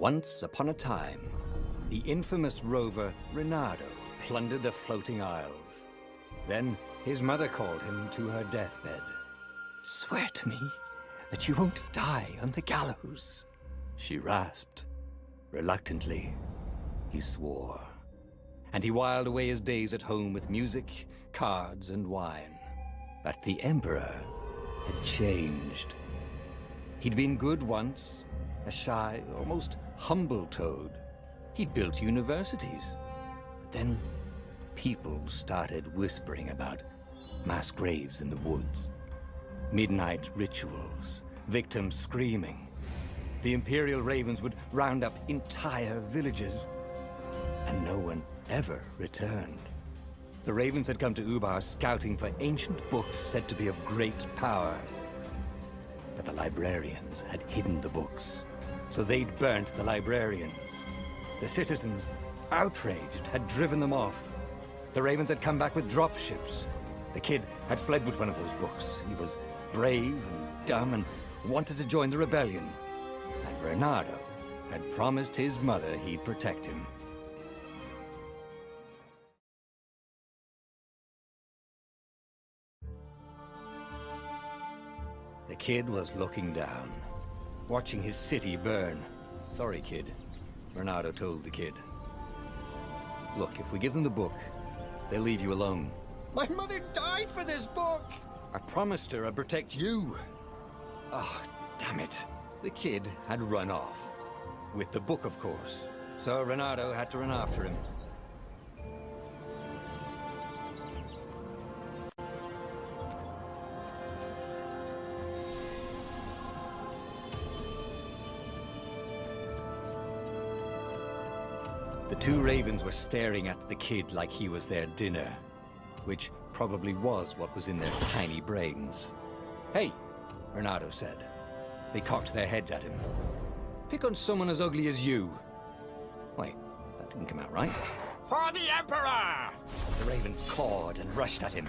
Once upon a time, the infamous rover Reynardo plundered the floating isles. Then his mother called him to her deathbed. "Swear to me that you won't die on the gallows," she rasped. Reluctantly, he swore. And he whiled away his days at home with music, cards, and wine. But the Emperor had changed. He'd been good once, a shy, almost humble toad. He'd built universities. But then people started whispering about mass graves in the woods, midnight rituals, victims screaming. The Imperial Ravens would round up entire villages, and no one ever returned. The Ravens had come to Ubar scouting for ancient books said to be of great power. But the librarians had hidden the books, so they'd burnt the librarians. The citizens, outraged, had driven them off. The Ravens had come back with dropships. The kid had fled with one of those books. He was brave and dumb and wanted to join the rebellion. And Reynardo had promised his mother he'd protect him. The kid was looking down, watching his city burn. "Sorry, kid," Reynardo told the kid. "Look, if we give them the book, they'll leave you alone." "My mother died for this book!" "I promised her I'd protect you." "Oh, damn it." The kid had run off. With the book, of course. So Reynardo had to run after him. The two Ravens were staring at the kid like he was their dinner, which probably was what was in their tiny brains. "Hey," Reynardo said. They cocked their heads at him. "Pick on someone as ugly as you." Wait, that didn't come out right. "For the Emperor!" The Ravens cawed and rushed at him.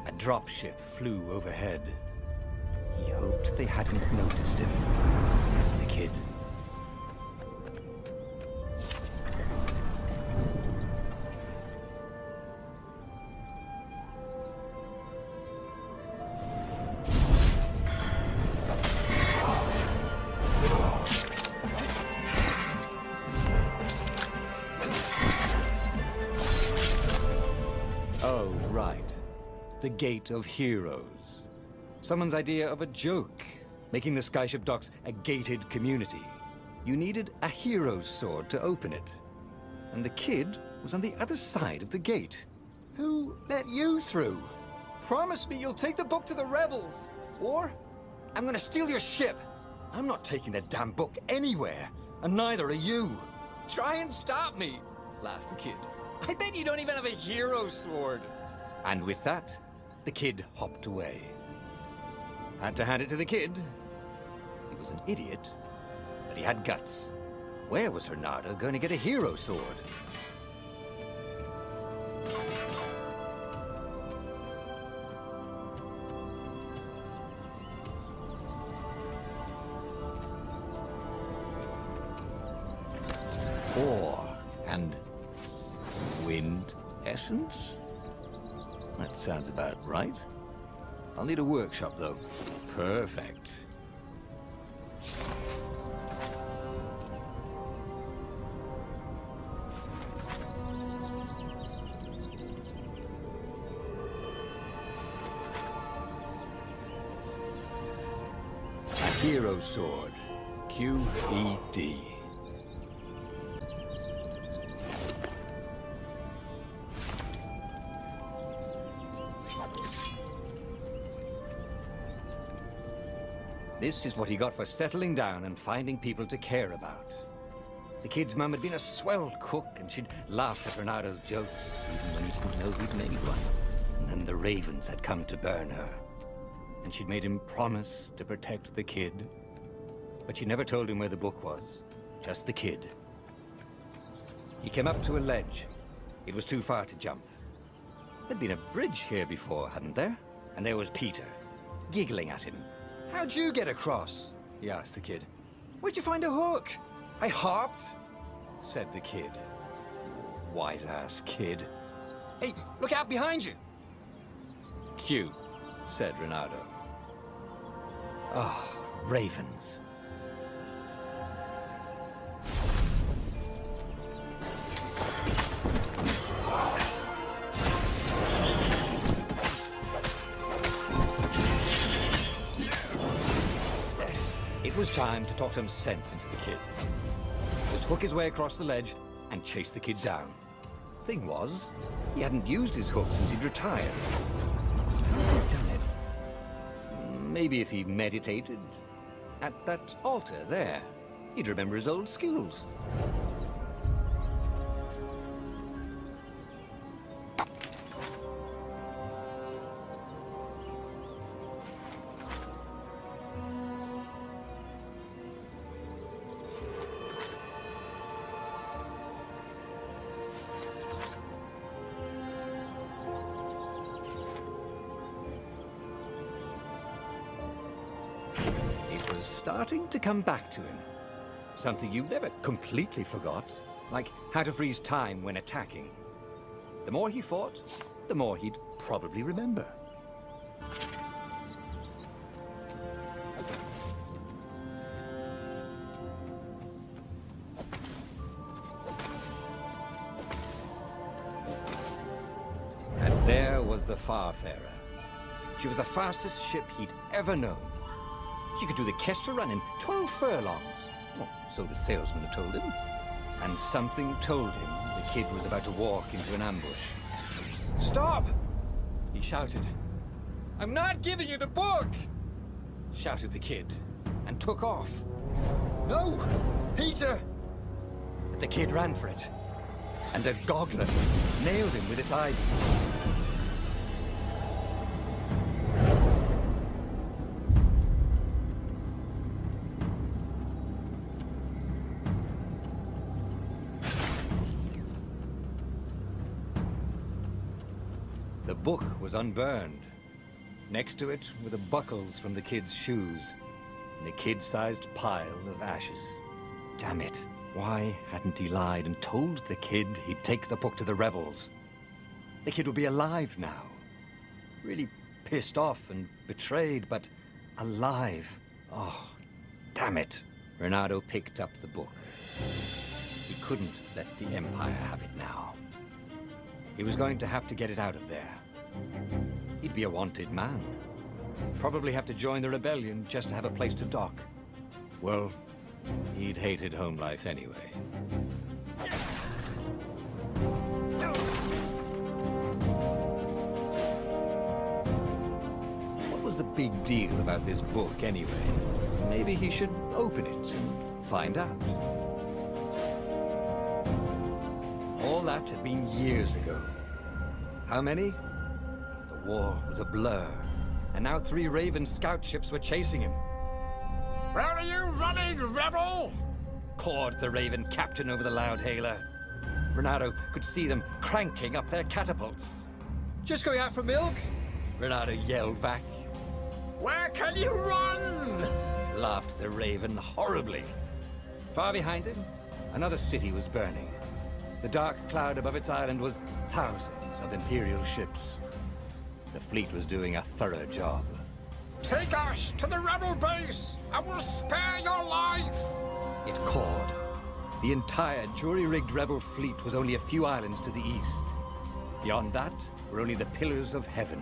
A dropship flew overhead. He hoped they hadn't noticed him. The kid. Oh, right. The Gate of Heroes. Someone's idea of a joke, making the Skyship docks a gated community. You needed a hero's sword to open it. And the kid was on the other side of the gate. "Who let you through? Promise me you'll take the book to the rebels, or I'm gonna steal your ship." "I'm not taking the damn book anywhere, and neither are you." "Try and stop me," laughed the kid. "I bet you don't even have a hero sword." And with that, the kid hopped away. Had to hand it to the kid. He was an idiot, but he had guts. Where was Reynardo going to get a hero sword? Ore and wind essence? That sounds about right. I'll need a workshop, though. Perfect. A hero sword. QED. This is what he got for settling down and finding people to care about. The kid's mum had been a swell cook, and she'd laughed at Renado's jokes, even when he didn't know he'd made one. And then the ravens had come to burn her. And she'd made him promise to protect the kid. But she never told him where the book was, just the kid. He came up to a ledge. It was too far to jump. There'd been a bridge here before, hadn't there? And there was Peter, giggling at him. "How'd you get across?" he asked the kid. "Where'd you find a hook?" "I hopped," said the kid. Wise-ass kid. "Hey, look out behind you!" "Cute," said Renado. Oh, ravens. It was time to talk some sense into the kid. Just hook his way across the ledge and chase the kid down. Thing was, he hadn't used his hook since he'd retired. How had he done it? Maybe if he meditated at that altar there, he'd remember his old skills. Starting to come back to him. Something you never completely forgot, like how to freeze time when attacking. The more he fought, the more he'd probably remember. And there was the Farfarer. She was the fastest ship he'd ever known. She could do the Kestrel run in 12 furlongs. Oh, so the salesman had told him. And something told him the kid was about to walk into an ambush. "Stop!" he shouted. "I'm not giving you the book!" shouted the kid, and took off. "No! Peter!" But the kid ran for it, and a goglet nailed him with its ivy. The book was unburned. Next to it were the buckles from the kid's shoes, in a kid-sized pile of ashes. Damn it. Why hadn't he lied and told the kid he'd take the book to the rebels? The kid would be alive now. Really pissed off and betrayed, but alive. Oh, damn it. Renado picked up the book. He couldn't let the Empire have it now. He was going to have to get it out of there. He'd be a wanted man. Probably have to join the rebellion just to have a place to dock. Well, he'd hated home life anyway. What was the big deal about this book anyway? Maybe he should open it and find out. All that had been years ago. How many? The war was a blur, and now 3 Raven scout ships were chasing him. "Where are you running, rebel?" cawed the Raven captain over the loud hailer. Renado could see them cranking up their catapults. "Just going out for milk?" Renado yelled back. "Where can you run?" laughed the Raven horribly. Far behind him, another city was burning. The dark cloud above its island was thousands of Imperial ships. The fleet was doing a thorough job. "Take us to the rebel base! I will spare your life!" it called. The entire jury-rigged rebel fleet was only a few islands to the east. Beyond that were only the pillars of heaven,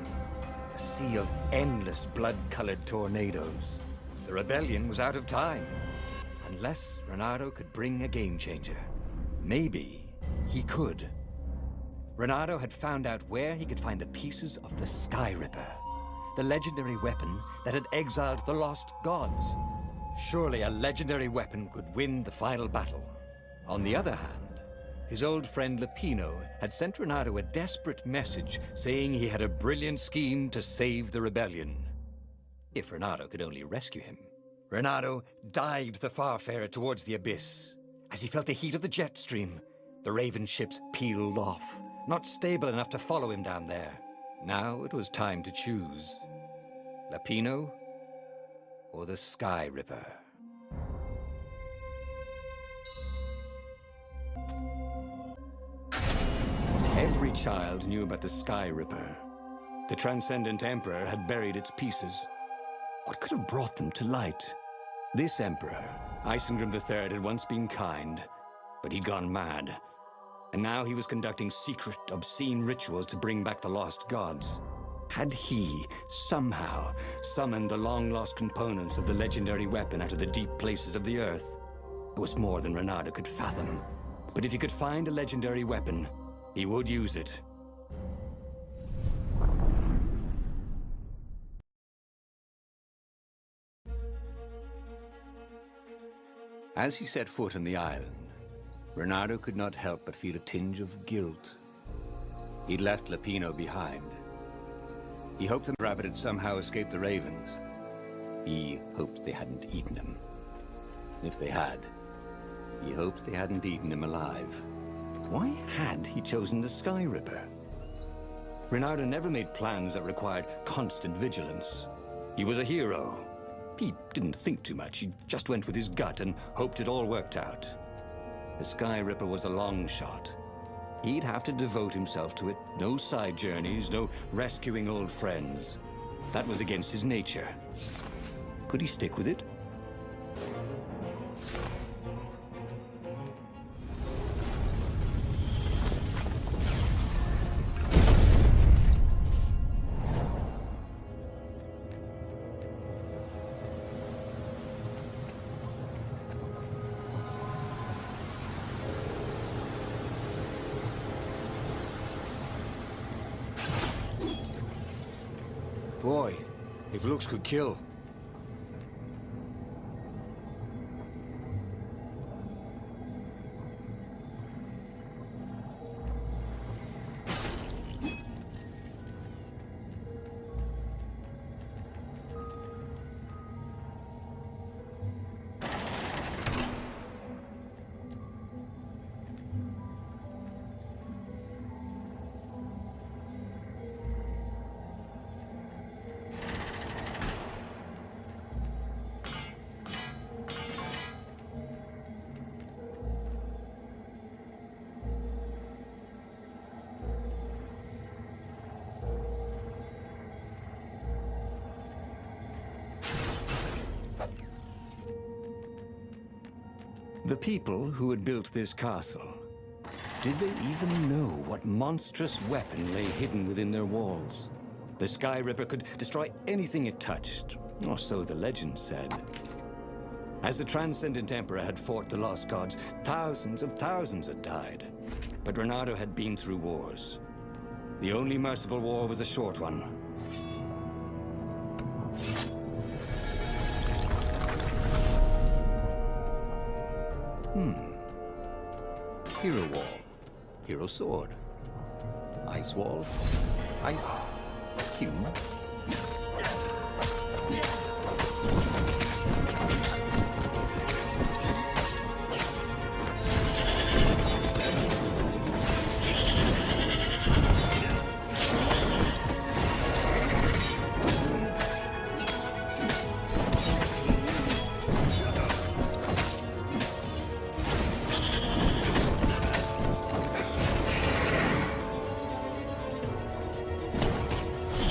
a sea of endless blood-colored tornadoes. The rebellion was out of time, unless Renado could bring a game-changer. Maybe he could. Renado had found out where he could find the pieces of the Sky Ripper, the legendary weapon that had exiled the lost gods. Surely a legendary weapon could win the final battle. On the other hand, his old friend Lapino had sent Renato a desperate message saying he had a brilliant scheme to save the rebellion. If Renato could only rescue him. Renato dived the Farfarer towards the abyss. As he felt the heat of the jet stream, the Raven ships peeled off, not stable enough to follow him down there. Now it was time to choose. Lapino or the Sky Ripper? Every child knew about the Sky Ripper. The Transcendent Emperor had buried its pieces. What could have brought them to light? This Emperor, Isengrim III, had once been kind, but he'd gone mad. And now he was conducting secret, obscene rituals to bring back the lost gods. Had he, somehow, summoned the long-lost components of the legendary weapon out of the deep places of the earth? It was more than Renato could fathom. But if he could find a legendary weapon, he would use it. As he set foot on the island, Renato could not help but feel a tinge of guilt. He'd left Lapino behind. He hoped the rabbit had somehow escaped the ravens. He hoped they hadn't eaten him. If they had, he hoped they hadn't eaten him alive. Why had he chosen the Sky Ripper? Renato never made plans that required constant vigilance. He was a hero. He didn't think too much. He just went with his gut and hoped it all worked out. The Sky Ripper was a long shot. He'd have to devote himself to it. No side journeys, no rescuing old friends. That was against his nature. Could he stick with it? Boy, if looks could kill. The people who had built this castle, did they even know what monstrous weapon lay hidden within their walls? The Sky Ripper could destroy anything it touched, or so the legend said. As the Transcendent Emperor had fought the lost gods, thousands of thousands had died. But Renato had been through wars. The only merciful war was a short one. Hero wall, hero sword, ice wall, ice cube.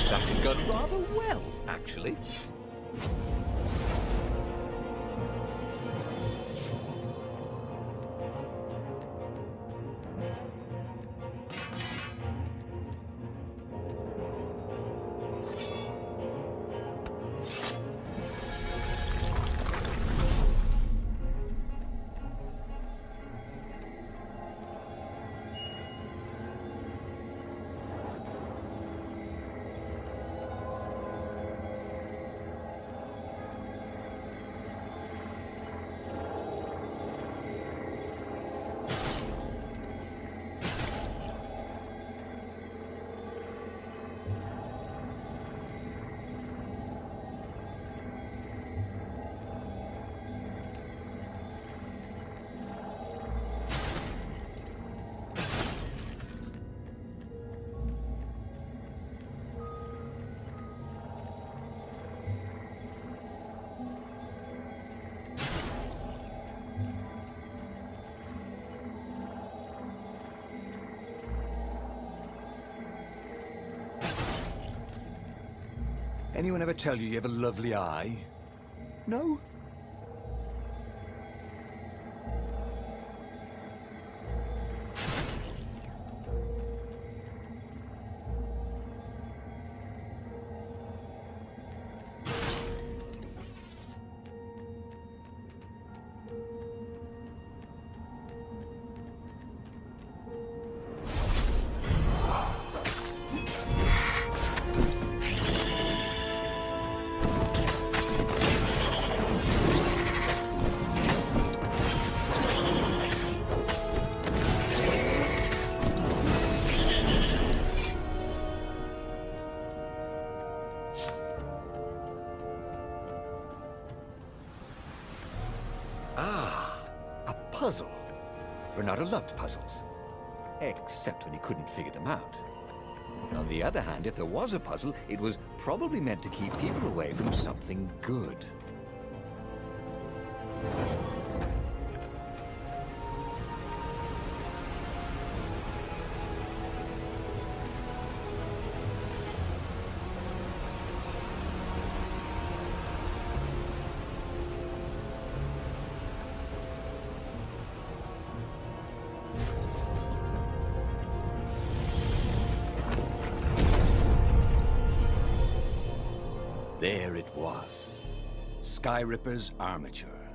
That had gone rather well, actually. Anyone ever tell you you have a lovely eye? No? Puzzle. Renato loved puzzles. Except when he couldn't figure them out. On the other hand, if there was a puzzle, it was probably meant to keep people away from something good. There it was. Skyripper's armature.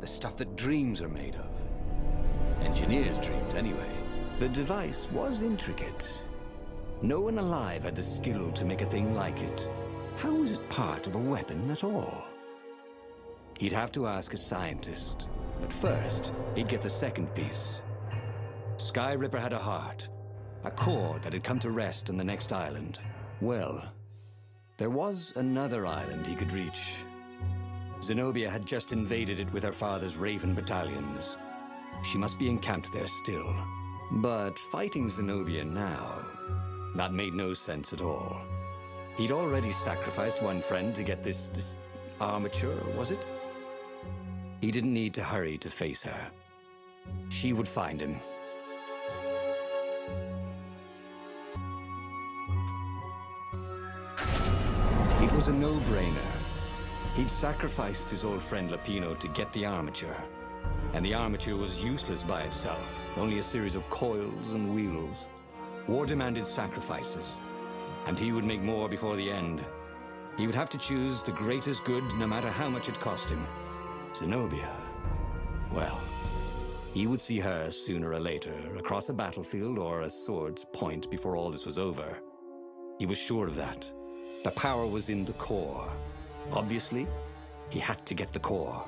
The stuff that dreams are made of. Engineers' dreams, anyway. The device was intricate. No one alive had the skill to make a thing like it. How was it part of a weapon at all? He'd have to ask a scientist. But first, he'd get the second piece. Skyripper had a heart. A core that had come to rest on the next island. Well, there was another island he could reach. Zenobia had just invaded it with her father's Raven battalions. She must be encamped there still. But fighting Zenobia now, that made no sense at all. He'd already sacrificed one friend to get this armature, was it? He didn't need to hurry to face her. She would find him. It was a no-brainer. He'd sacrificed his old friend Lapino to get the armature. And the armature was useless by itself, only a series of coils and wheels. War demanded sacrifices, and he would make more before the end. He would have to choose the greatest good no matter how much it cost him. Zenobia. Well, he would see her sooner or later, across a battlefield or a sword's point before all this was over. He was sure of that. The power was in the core. Obviously, he had to get the core.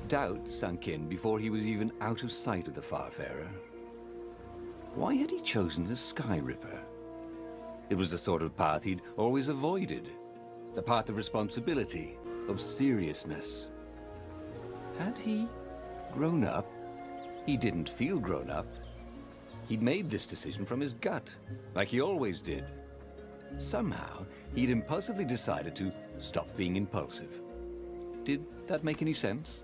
Doubt sunk in before he was even out of sight of the Farfarer. Why had he chosen the Skyripper? It was the sort of path he'd always avoided. The path of responsibility, of seriousness. Had he grown up? He didn't feel grown up. He'd made this decision from his gut, like he always did. Somehow, he'd impulsively decided to stop being impulsive. Did that make any sense?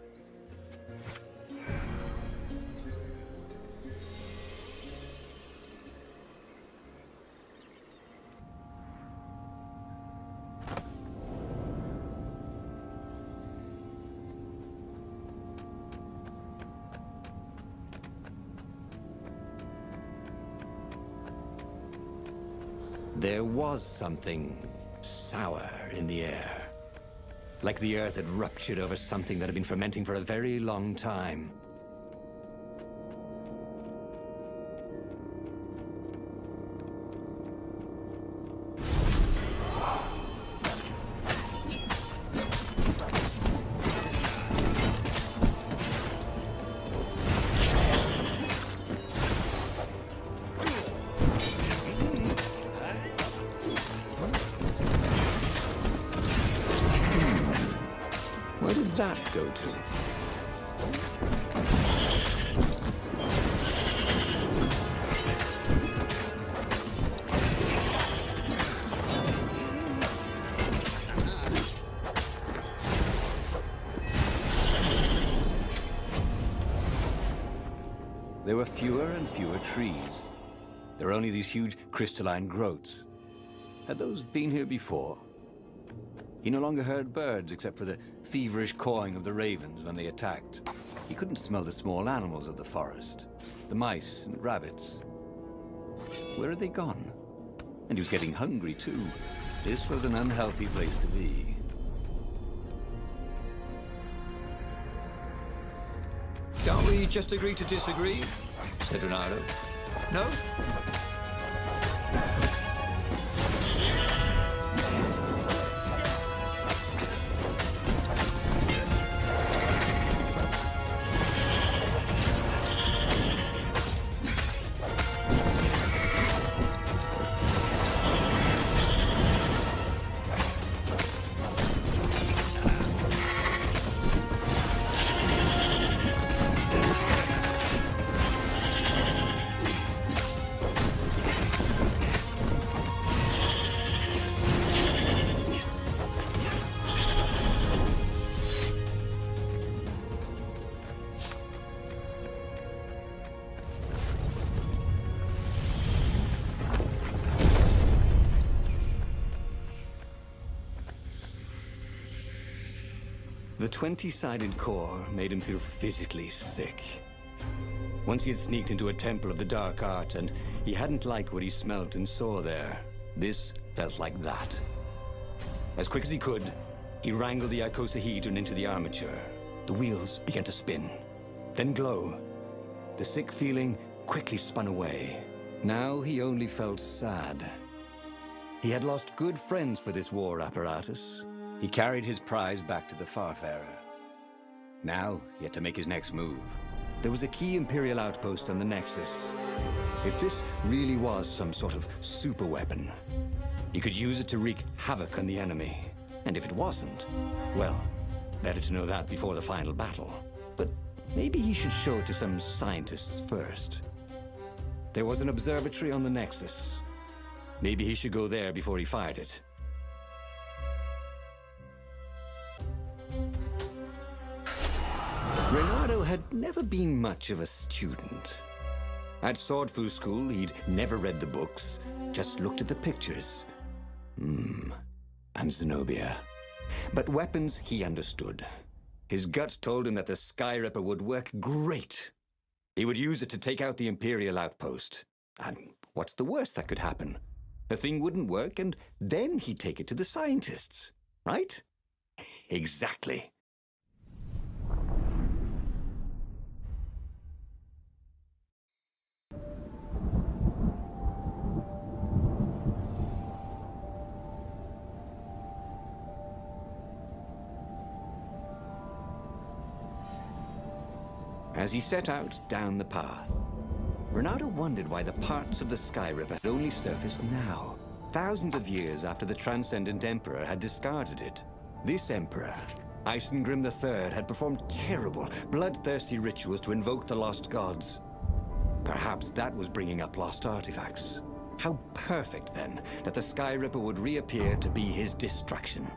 There was something sour in the air. Like the earth had ruptured over something that had been fermenting for a very long time. Where did that go to? fewer and fewer trees. There were only these huge crystalline growths. Had those been here before? He no longer heard birds except for the feverish cawing of the ravens when they attacked. He couldn't smell the small animals of the forest, the mice and rabbits. Where had they gone? And he was getting hungry too. This was an unhealthy place to be. Can't we just agree to disagree? Said Renato. No? The 20-sided core made him feel physically sick. Once he had sneaked into a temple of the dark arts, and he hadn't liked what he smelt and saw there. This felt like that. As quick as he could, he wrangled the icosahedron into the armature. The wheels began to spin, then glow. The sick feeling quickly spun away. Now he only felt sad. He had lost good friends for this war apparatus. He carried his prize back to the Farfarer. Now, he had to make his next move. There was a key Imperial outpost on the Nexus. If this really was some sort of super weapon, he could use it to wreak havoc on the enemy. And if it wasn't, well, better to know that before the final battle. But maybe he should show it to some scientists first. There was an observatory on the Nexus. Maybe he should go there before he fired it. Renato had never been much of a student. At Swordfu school, he'd never read the books, just looked at the pictures. And Zenobia. But weapons he understood. His gut told him that the Skyripper would work great. He would use it to take out the Imperial outpost. And what's the worst that could happen? The thing wouldn't work, and then he'd take it to the scientists, right? Exactly. As he set out down the path, Renato wondered why the parts of the Skyripper had only surfaced now, thousands of years after the Transcendent Emperor had discarded it. This Emperor, Isengrim III, had performed terrible, bloodthirsty rituals to invoke the lost gods. Perhaps that was bringing up lost artifacts. How perfect, then, that the Skyripper would reappear to be his destruction.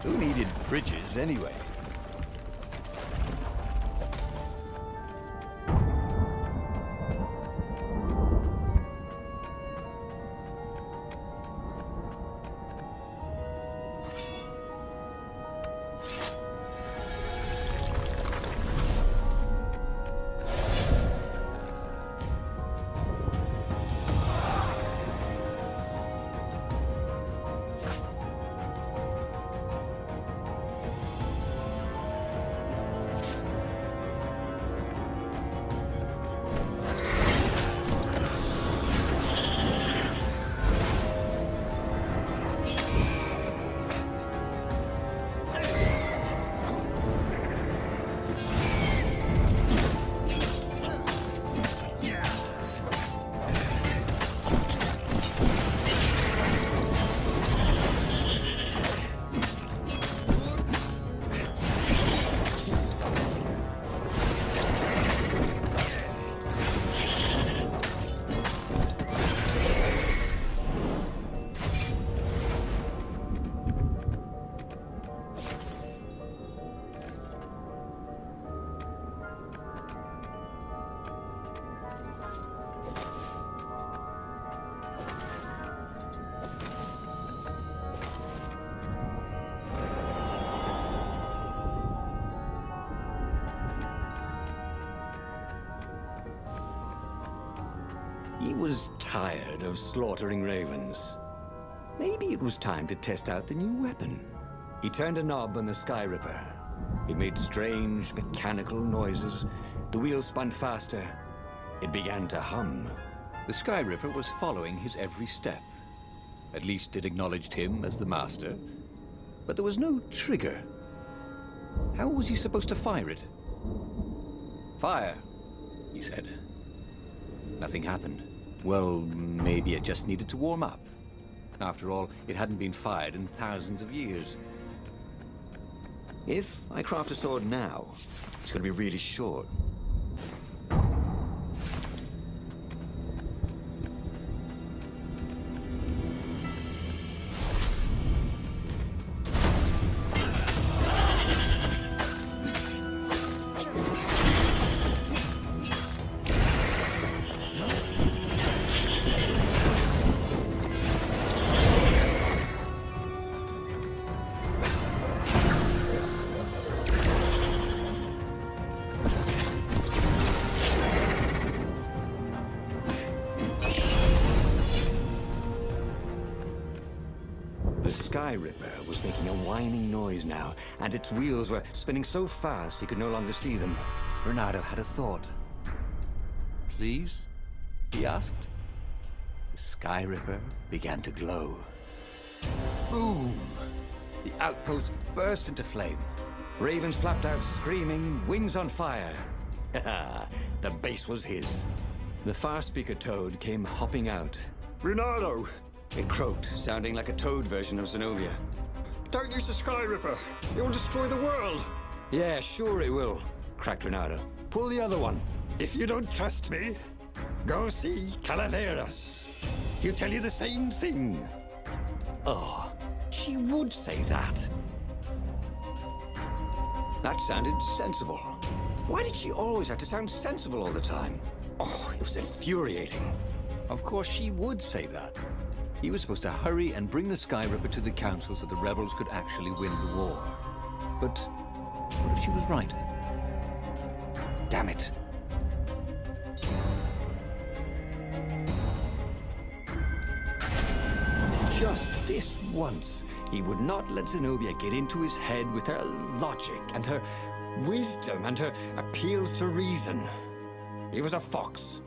Who needed bridges, anyway? was tired of slaughtering ravens. Maybe it was time to test out the new weapon. He turned a knob on the Sky Ripper. It made strange, mechanical noises. The wheels spun faster. It began to hum. The Sky Ripper was following his every step. At least it acknowledged him as the master. But there was no trigger. How was he supposed to fire it? Fire, he said. Nothing happened. Well, maybe it just needed to warm up. After all, it hadn't been fired in thousands of years. If I craft a sword now, it's going to be really short. The Sky Ripper was making a whining noise now, and its wheels were spinning so fast he could no longer see them. Bernardo had a thought. Please? He asked. The Sky Ripper began to glow. Boom! The outpost burst into flame. Ravens flapped out screaming, wings on fire. The base was his. The far speaker toad came hopping out. "Bernardo!" It croaked, sounding like a toad version of Zenobia. Don't use the Sky Ripper. It will destroy the world. "Yeah, sure it will," cracked Renato. "Pull the other one." If you don't trust me, go see Calaveras. He'll tell you the same thing. Oh, she would say that. That sounded sensible. Why did she always have to sound sensible all the time? Oh, it was infuriating. Of course she would say that. He was supposed to hurry and bring the Sky Ripper to the council so the rebels could actually win the war. But what if she was right? Damn it. Just this once, he would not let Zenobia get into his head with her logic and her wisdom and her appeals to reason. He was a fox.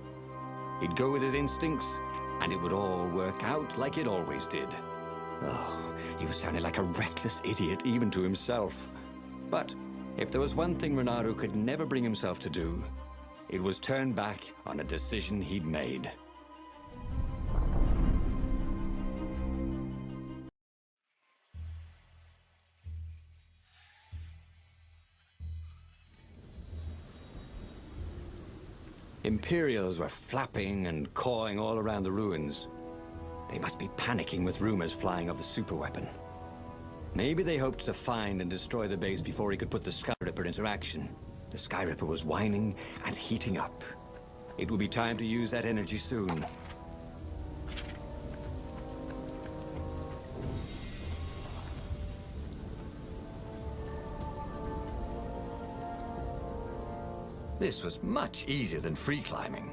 He'd go with his instincts, and it would all work out like it always did. Oh, he was sounding like a reckless idiot, even to himself. But if there was one thing Renato could never bring himself to do, it was turn back on a decision he'd made. Imperials were flapping and cawing all around the ruins. They must be panicking with rumors flying of the superweapon. Maybe they hoped to find and destroy the base before he could put the Sky Ripper into action. The Sky Ripper was whining and heating up. It would be time to use that energy soon. This was much easier than free climbing.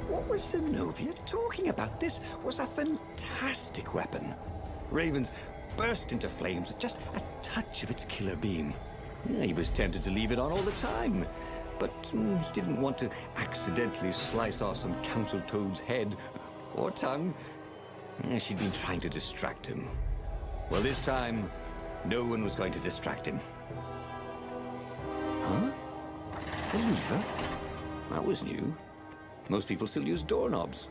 What was Zenobia talking about? This was a fantastic weapon. Ravens burst into flames with just a touch of its killer beam. He was tempted to leave it on all the time, but he didn't want to accidentally slice off some council toad's head or tongue. She'd been trying to distract him. Well, this time, no one was going to distract him. Huh? A lever? That was new. Most people still use doorknobs.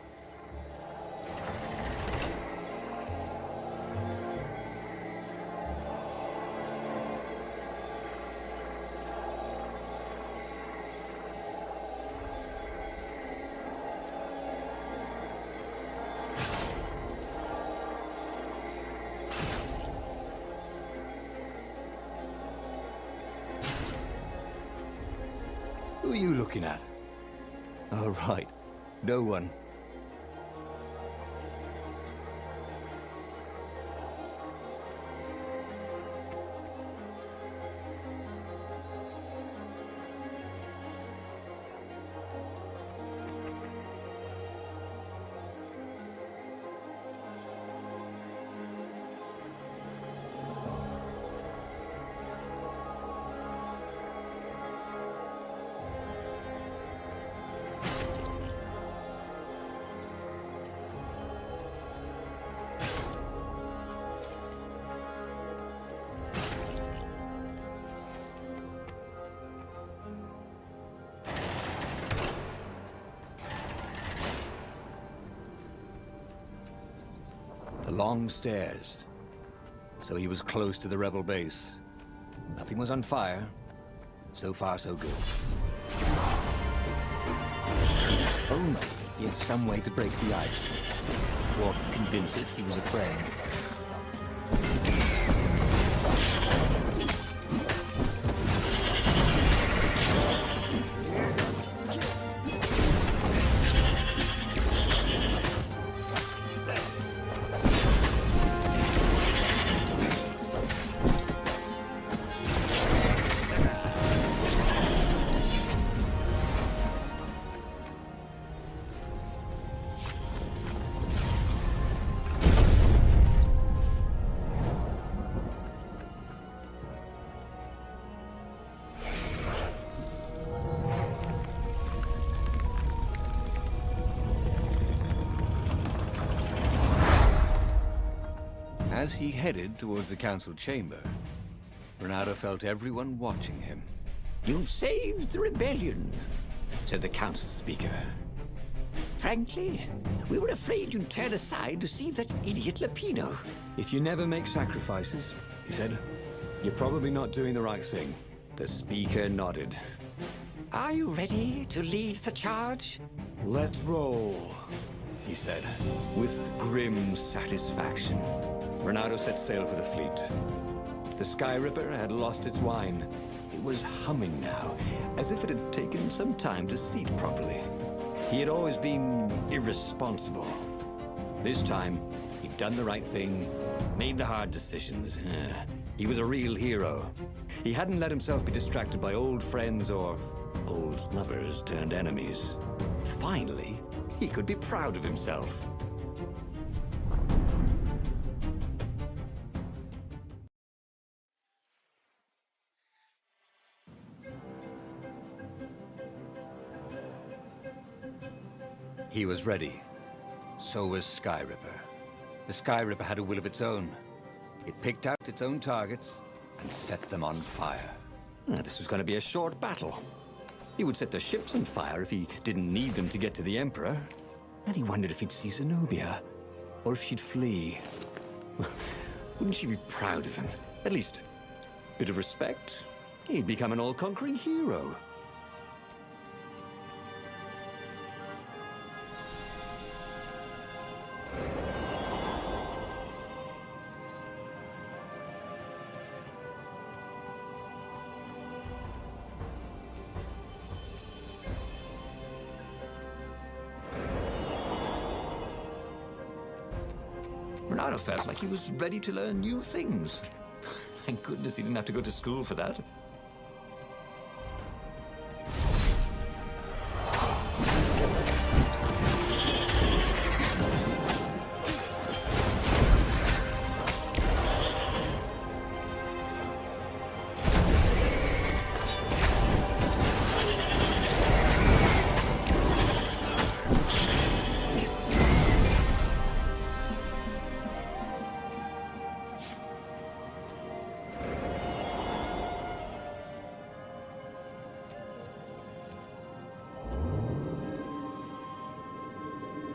Who are you looking at? Oh, right. No one. The long stairs. So he was close to the rebel base. Nothing was on fire. So far, so good. If only he had some way to break the ice. Or convince it he was a friend. As he headed towards the council chamber, Renato felt everyone watching him. You've saved the rebellion, said the council speaker. Frankly, we were afraid you'd turn aside to save that idiot Lapino. If you never make sacrifices, he said, you're probably not doing the right thing. The speaker nodded. Are you ready to lead the charge? Let's roll, he said, with grim satisfaction. Renato set sail for the fleet. The Sky Ripper had lost its wine. It was humming now, as if it had taken some time to seat properly. He had always been irresponsible. This time, he'd done the right thing, made the hard decisions. He was a real hero. He hadn't let himself be distracted by old friends or old lovers turned enemies. Finally, he could be proud of himself. He was ready. So was Sky Ripper. The Sky Ripper had a will of its own. It picked out its own targets and set them on fire. This was going to be a short battle. He would set the ships on fire if he didn't need them to get to the Emperor. And he wondered if he'd see Zenobia, or if she'd flee. Wouldn't she be proud of him? At least, a bit of respect. He'd become an all-conquering hero. Renato felt like he was ready to learn new things. Thank goodness he didn't have to go to school for that.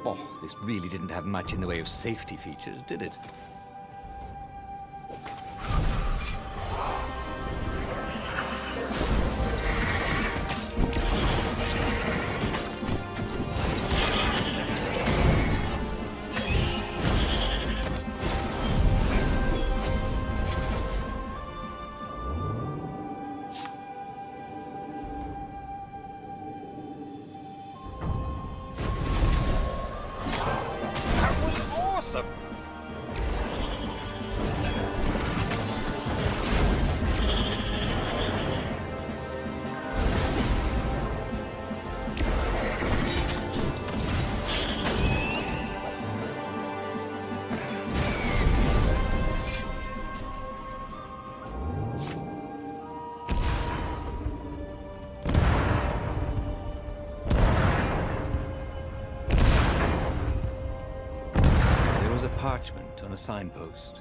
Oh, this really didn't have much in the way of safety features, did it? parchment on a signpost.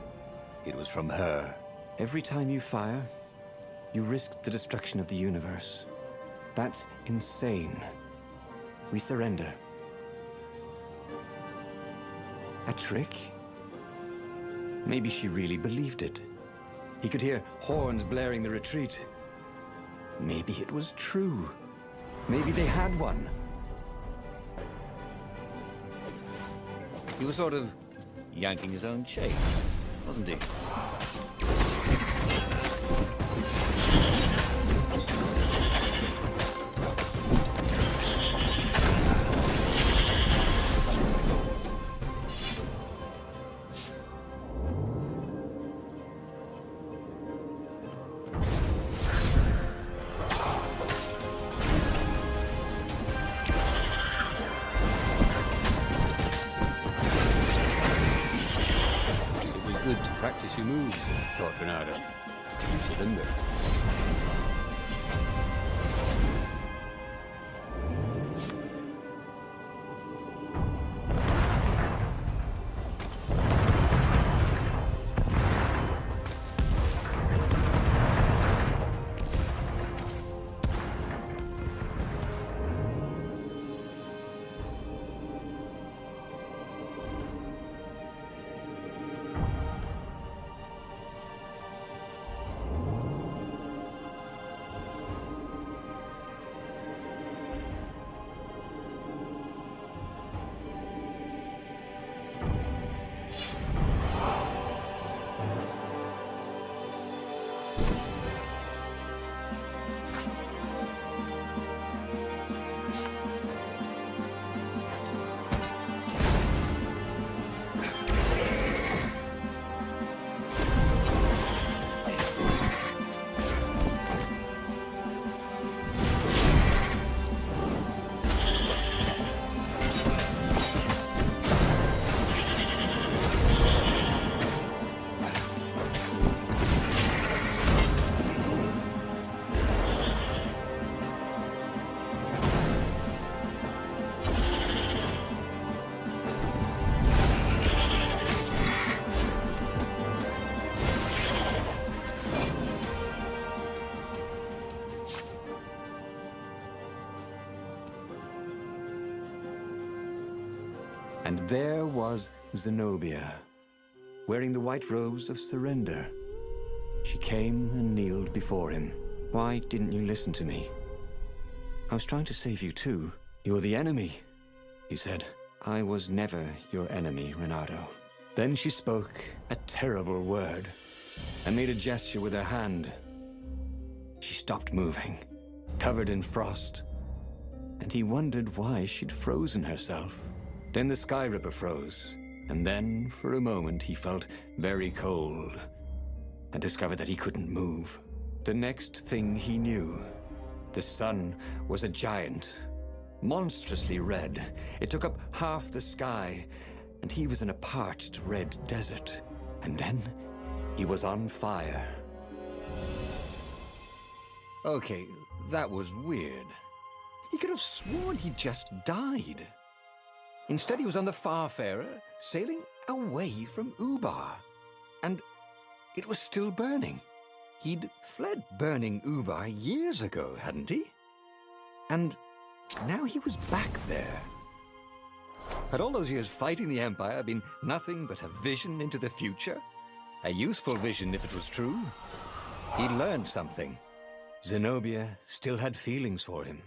It was from her. Every time you fire, you risk the destruction of the universe. That's insane. We surrender. A trick? Maybe she really believed it. He could hear horns blaring the retreat. Maybe it was true. Maybe they had one. He was sort of yanking his own chain, wasn't he? Good to practice your moves, thought Renardo. You surrender. And there was Zenobia, wearing the white robes of surrender. She came and kneeled before him. Why didn't you listen to me? I was trying to save you too. You're the enemy, you said. I was never your enemy, Renardo. Then she spoke a terrible word and made a gesture with her hand. She stopped moving, covered in frost, and he wondered why she'd frozen herself. Then the Sky Ripper froze, and then, for a moment, he felt very cold and discovered that he couldn't move. The next thing he knew, the sun was a giant, monstrously red. It took up half the sky, and he was in a parched red desert. And then he was on fire. Okay, that was weird. He could have sworn he just died. Instead, he was on the Farfarer, sailing away from Ubar. And it was still burning. He'd fled burning Ubar years ago, hadn't he? And now he was back there. Had all those years fighting the Empire been nothing but a vision into the future? A useful vision if it was true. He'd learned something. Zenobia still had feelings for him.